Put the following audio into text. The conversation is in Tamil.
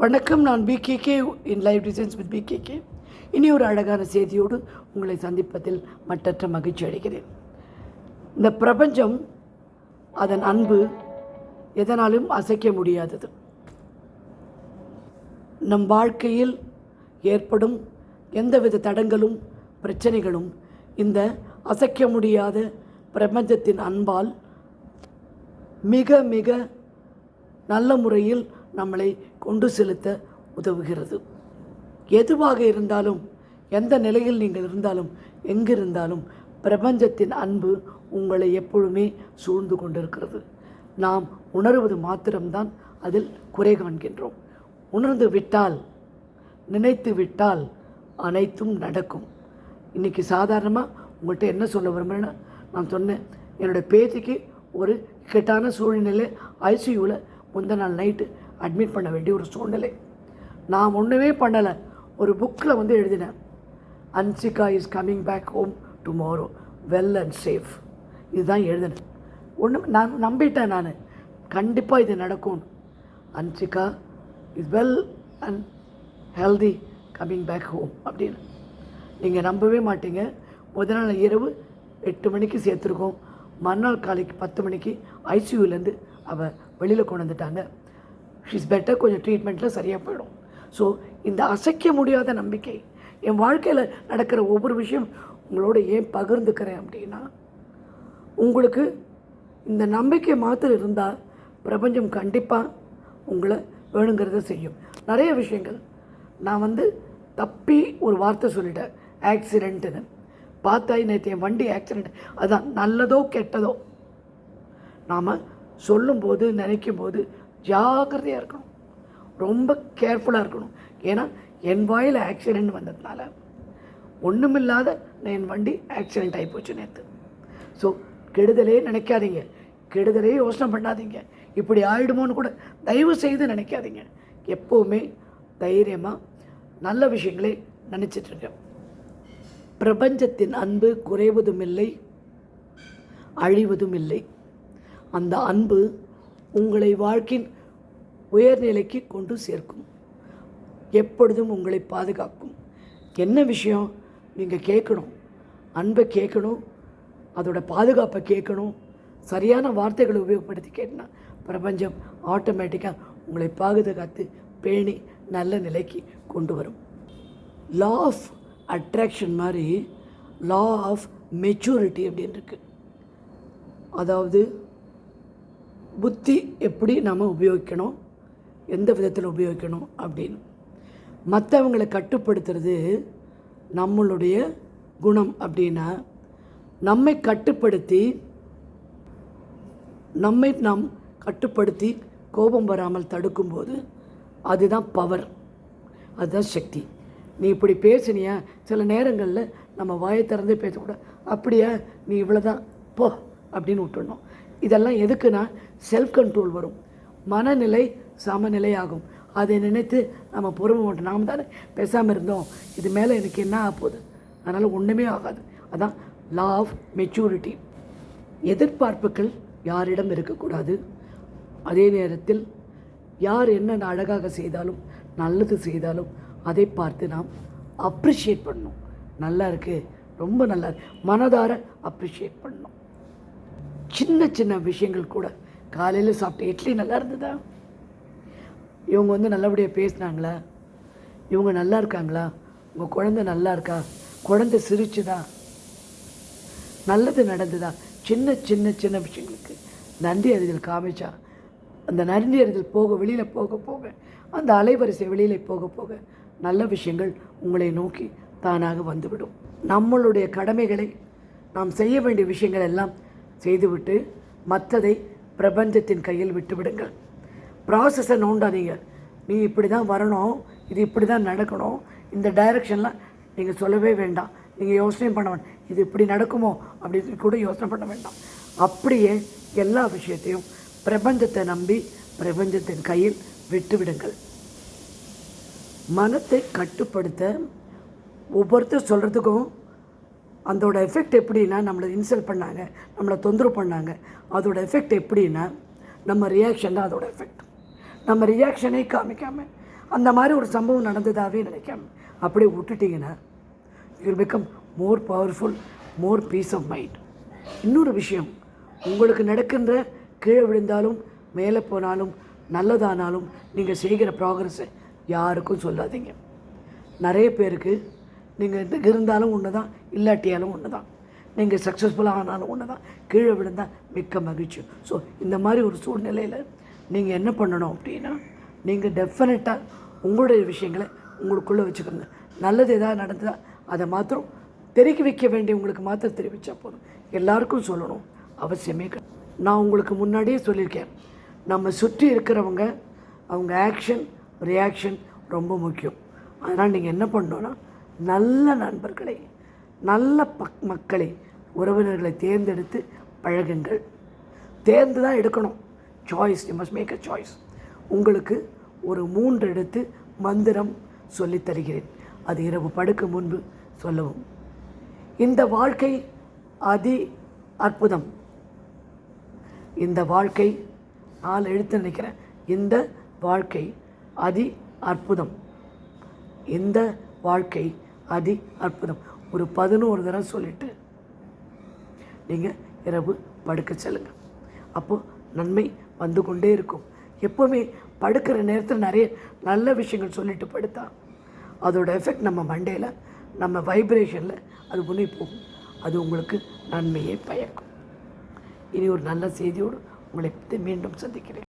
வணக்கம். நான் PKK in live designs with PKK. இனி ஒரு அழகான செய்தியோடு உங்களை சந்திப்பதில் மற்றற்ற மகிழ்ச்சி அடைகிறேன். இந்த பிரபஞ்சம், அதன் அன்பு எதனாலும் அசைக்க முடியாதது. நம் வாழ்க்கையில் ஏற்படும் எந்தவித தடங்களும் பிரச்சனைகளும் இந்த அசைக்க முடியாத பிரபஞ்சத்தின் அன்பால் மிக மிக நல்ல முறையில் நம்மளை கொண்டு செலுத்த உதவுகிறது. எதுவாக இருந்தாலும், எந்த நிலையில் நீங்கள் இருந்தாலும், எங்கிருந்தாலும் பிரபஞ்சத்தின் அன்பு உங்களை எப்பொழுதுமே சூழ்ந்து கொண்டிருக்கிறது. நாம் உணர்வது மாத்திரம்தான் அதில் குறை காண்கின்றோம். உணர்ந்து விட்டால், நினைத்து விட்டால் அனைத்தும் நடக்கும். இன்றைக்கி சாதாரணமாக உங்கள்கிட்ட என்ன சொல்ல விரும்புகிறேன்னா, நான் சொன்னேன், என்னோடய பேத்திக்கு ஒரு இக்கட்டான சூழ்நிலை, ஐசியூவில் முந்தின நாள் நைட்டு அட்மிட் பண்ண வேண்டிய ஒரு சூழ்நிலை. நான் ஒன்றுமே பண்ணலை. ஒரு புக்கில் எழுதினேன், Anshika is coming back home tomorrow well and safe. இதுதான் எழுதினேன். நான் நம்பிட்டேன். நான் கண்டிப்பாக இது நடக்கும். Anshika is well and healthy coming back home அப்படின்னு. நீங்கள் நம்பவே மாட்டீங்க. முதல் நாள் இரவு 8 மணிக்கு சேர்த்துருக்கோம். மறுநாள் காலைக்கு 10 மணிக்கு ஐசியூலேருந்து அவள் வெளியில் கொண்டு வந்துட்டாங்க. She's better. கொஞ்சம் ட்ரீட்மெண்ட்டில் சரியாக போயிடும். ஸோ இந்த அசைக்க முடியாத நம்பிக்கை, என் வாழ்க்கையில் நடக்கிற ஒவ்வொரு விஷயம் உங்களோட ஏன் பகிர்ந்துக்கிறேன் அப்படின்னா, உங்களுக்கு இந்த நம்பிக்கை மாத்திரம் இருந்தால் பிரபஞ்சம் கண்டிப்பாக உங்களை வேணுங்கிறத செய்யும். நிறைய விஷயங்கள் நான் தப்பி ஒரு வார்த்தை சொல்லிட்டேன், ஆக்சிடெண்ட்டுன்னு. பார்த்தா நேற்று என் வண்டி ஆக்சிடெண்ட். அதுதான் நல்லதோ கெட்டதோ நாம் சொல்லும்போது, நினைக்கும் போது ஜாக்கிரதையாக இருக்கணும், ரொம்ப கேர்ஃபுல்லாக இருக்கணும். ஏன்னா என் வாயில் ஆக்சிடெண்ட் வந்ததுனால ஒன்றுமில்லாத என் வண்டி ஆக்சிடெண்ட் ஆகிப்போச்சு நேற்று. ஸோ கெடுதலே நினைக்காதீங்க, கெடுதலே யோசனை பண்ணாதீங்க, இப்படி ஆகிடுமோன்னு கூட தயவு செய்து நினைக்காதீங்க. எப்போவுமே தைரியமாக நல்ல விஷயங்களே நினச்சிட்ருக்கேன். பிரபஞ்சத்தின் அன்பு குறைவதும் இல்லை, அழிவதும் இல்லை. அந்த அன்பு உங்களை வாழ்க்கையின் உயர்நிலைக்கு கொண்டு சேர்க்கும். எப்பொழுதும் உங்களை பாதுகாக்கும். என்ன விஷயம் நீங்கள் கேட்கணும், அன்பை கேட்கணும், அதோட பாதுகாப்பை கேட்கணும். சரியான வார்த்தைகளை உபயோகப்படுத்தி கேட்டினா பிரபஞ்சம் ஆட்டோமேட்டிக்காக உங்களை பாதுகாத்து பேணி நல்ல நிலைக்கு கொண்டு வரும். லா ஆஃப் அட்ராக்ஷன் மாதிரி லா ஆஃப் மெச்சூரிட்டி அப்படின்னு இருக்குது. அதாவது புத்தி எப்படி நாம் உபயோகிக்கணும், எந்த விதத்தில் உபயோகிக்கணும் அப்படின்னு. மற்றவங்களை கட்டுப்படுத்துறது நம்மளுடைய குணம் அப்படின்னா, நம்மை நாம் கட்டுப்படுத்தி கோபம் வராமல் தடுக்கும்போது அதுதான் பவர், அதுதான் சக்தி. நீ இப்படி பேசுனியா, சில நேரங்களில் நம்ம வாயை திறந்தே பேசக்கூடாது. அப்படியா, நீ இவ்வளோதான் போ அப்படின்னு விட்டுடணும். இதெல்லாம் எதுக்குன்னா, செல்ஃப் கண்ட்ரோல் வரும், மனநிலை சமநிலை ஆகும். அதை நினைத்து நம்ம பொறுமை மாட்டோம். நாம் தானே பேசாமல் இருந்தோம், இது மேலே எனக்கு என்ன ஆகப்போகுது, அதனால் ஒன்றுமே ஆகாது. அதான் லா ஆஃப் மெச்சூரிட்டி. எதிர்பார்ப்புகள் யாரிடம் இருக்கக்கூடாது. அதே நேரத்தில் யார் என்ன அழகாக செய்தாலும், நல்லது செய்தாலும் அதை பார்த்து நாம் அப்ரிஷியேட் பண்ணணும். நல்லா இருக்குது, ரொம்ப நல்லா இருக்கு, மனதார அப்ரிஷியேட் பண்ணணும். சின்ன சின்ன விஷயங்கள் கூட, காலையில் சாப்பிட்ட இட்லி நல்லா இருந்ததா, இவங்க நல்லபடியாக பேசினாங்களா, இவங்க நல்லா இருக்காங்களா, உங்கள் குழந்தை நல்லா இருக்கா, குழந்தை சிரிச்சுதா, நல்லது நடந்ததா, சின்ன சின்ன சின்ன விஷயங்களுக்கு நன்றி அறிதல் காமிச்சா, அந்த நன்றி அறிதல் வெளியில் போக போக, அந்த அலைவரிசை வெளியில் போக போக நல்ல விஷயங்கள் உங்களை நோக்கி தானாக வந்துவிடும். நம்மளுடைய கடமைகளை, நாம் செய்ய வேண்டிய விஷயங்கள் எல்லாம் செய்துவிட்டு மற்றதை பிரபஞ்சத்தின் கையில் விட்டுவிடுங்கள். ப்ராசஸை நோண்டாதீங்க. நீ இப்படி தான் வரணும், இது இப்படி தான் நடக்கணும், இந்த டைரெக்ஷன்லாம் நீங்கள் சொல்லவே வேண்டாம். நீங்கள் யோசனை பண்ண வேண்டாம், இது இப்படி நடக்குமோ அப்படின்னு கூட யோசனை பண்ண வேண்டாம். அப்படியே எல்லா விஷயத்தையும் பிரபஞ்சத்தை நம்பி பிரபஞ்சத்தின் கையில் விட்டுவிடுங்கள். மனத்தை கட்டுப்படுத்த ஒவ்வொருத்தர் சொல்கிறதுக்கும் அதோட எஃபெக்ட் எப்படின்னா, நம்மளை இன்சல்ட் பண்ணாங்க, நம்மளை தொந்தரவு பண்ணாங்க, அதோட எஃபெக்ட் எப்படின்னா நம்ம ரியாக்ஷன் தான் அதோட எஃபெக்ட். நம்ம ரியாக்ஷனே காமிக்காமல் அந்த மாதிரி ஒரு சம்பவம் நடந்ததாகவே நினைக்காம அப்படியே விட்டுட்டிங்கன்னா you will become more powerful, more peace of mind. இன்னொரு விஷயம், உங்களுக்கு நடக்கின்ற கீழே விழுந்தாலும் மேலே போனாலும் நல்லதானாலும் நீங்கள் செய்கிற ப்ராக்ரஸை யாருக்கும் சொல்லாதீங்க. நிறைய பேருக்கு நீங்கள் இருந்தாலும் ஒன்று தான், இல்லாட்டியாலும் ஒன்று தான். நீங்கள் சக்ஸஸ்ஃபுல்லாக ஆனாலும் ஒன்று தான், கீழே விழுந்தால் மிக்க மகிழ்ச்சி. ஸோ இந்த மாதிரி ஒரு சூழ்நிலையில் நீங்கள் என்ன பண்ணணும் அப்படின்னா, நீங்கள் டெஃபினட்டாக உங்களுடைய விஷயங்களை உங்களுக்குள்ளே வச்சுக்கோங்க. நல்லது எதாவது நடந்தால் அதை மாத்திரம் தெரிவிக்க வைக்க வேண்டியவங்களுக்கு மாத்திரம் தெரிவித்தா போதும். எல்லாருக்கும் சொல்லணும் அவசியமே. நான் உங்களுக்கு முன்னாடியே சொல்லியிருக்கேன், நம்ம சுற்றி இருக்கிறவங்க அவங்க ஆக்ஷன் ரியாக்ஷன் ரொம்ப முக்கியம். அதனால் நீங்கள் என்ன பண்ணணுன்னா, நல்ல நண்பர்களை, நல்ல மக்களை, உறவினர்களை தேர்ந்தெடுத்து பழகுங்கள். தேர்ந்து தான் எடுக்கணும். Choice, you must make a choice. உங்களுக்கு ஒரு 3 எடுத்து மந்திரம் சொல்லித் தருகிறேன். அது இரவு படுக்க முன்பு சொல்லவும். இந்த வாழ்க்கை அதி அற்புதம். இந்த வாழ்க்கை 4 எழுத்து நினைக்கிறேன். இந்த வாழ்க்கை அதி அற்புதம். இந்த வாழ்க்கை அதி அற்புதம். ஒரு 11 தடவை சொல்லிவிட்டு நீங்கள் இரவு படுக்க செல்லுங்கள். அப்போது நன்மை வந்து கொண்டே இருக்கும். எப்போவுமே படுக்கிற நேரத்தில் நிறைய நல்ல விஷயங்கள் சொல்லிட்டு படுத்தா அதோட எஃபெக்ட் நம்ம மண்டையில், நம்ம வைப்ரேஷனில் அது முன்னே போகும். அது உங்களுக்கு நன்மையை பயக்கும். இனி ஒரு நல்ல செய்தியோடு உங்களை மீண்டும் சந்திக்கிறேன்.